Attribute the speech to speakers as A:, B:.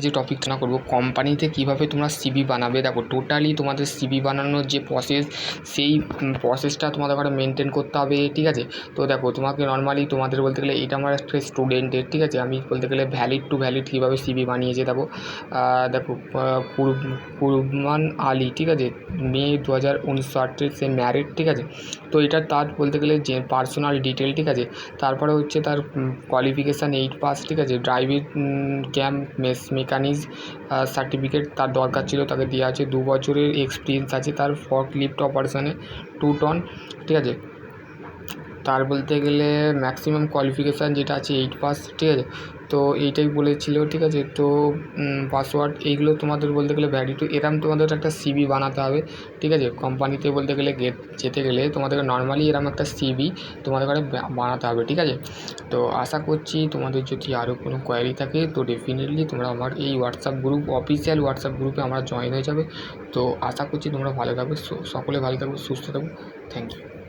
A: যে টপিকটা না করবো কোম্পানিতে কীভাবে তোমরা সিভি বানাবে। দেখো টোটালি তোমাদের সিভি বানানোর যে প্রসেস, সেই প্রসেসটা তোমাদের ঘরে মেনটেন করতে হবে, ঠিক আছে। তো দেখো তোমাকে নর্মালি তোমাদের বলতে গেলে এটা আমার একটা স্টুডেন্টের, ঠিক আছে, আমি বলতে গেলে ভ্যালিড টু ভ্যালিড কীভাবে সিভি বানিয়েছে। দেখো কুরবান আলী, ঠিক আছে, মে 2019 সে ম্যারিড, ঠিক আছে। তো এটা তার বলতে গেলে যে পার্সোনাল ডিটেল, ঠিক আছে। তারপরে হচ্ছে তার কোয়ালিফিকেশান 8 পাস, ঠিক আছে। ড্রাইভিং ক্যাম্প মেকানিক্স সার্টিফিকেট তার দরকার ছিল, তাকে দেওয়া আছে। 2 বছরের এক্সপিরিয়েন্স আছে তার ফর্কলিফট অপারেশনে 2 টন, ঠিক আছে। তার বলতে গেলে ম্যাক্সিমাম কোয়ালিফিকেশান যেটা আছে 8 পাস, ঠিক আছে। তো এইটাই বলেছিল, ঠিক আছে। তো পাসওয়ার্ড এইগুলো তোমাদের বলতে গেলে ভ্যালিড এরম তোমাদের একটা সিভি বানাতে হবে, ঠিক আছে। কোম্পানিতে বলতে গেলে যেতে গেলে তোমাদের নর্মালি এরম একটা সিভি তোমাদের ঘরে বানাতে হবে, ঠিক আছে। তো আশা করছি তোমাদের যদি আরও কোনো কোয়ারি থাকে তো ডেফিনেটলি তোমরা আমার এই হোয়াটসঅ্যাপ গ্রুপ, অফিসিয়াল হোয়াটসঅ্যাপ গ্রুপে আমরা জয়েন হয়ে যাবে। তো আশা করছি তোমরা ভালো থাকবে, সকলে ভালো থাকবে, সুস্থ থাকবে। Thank you.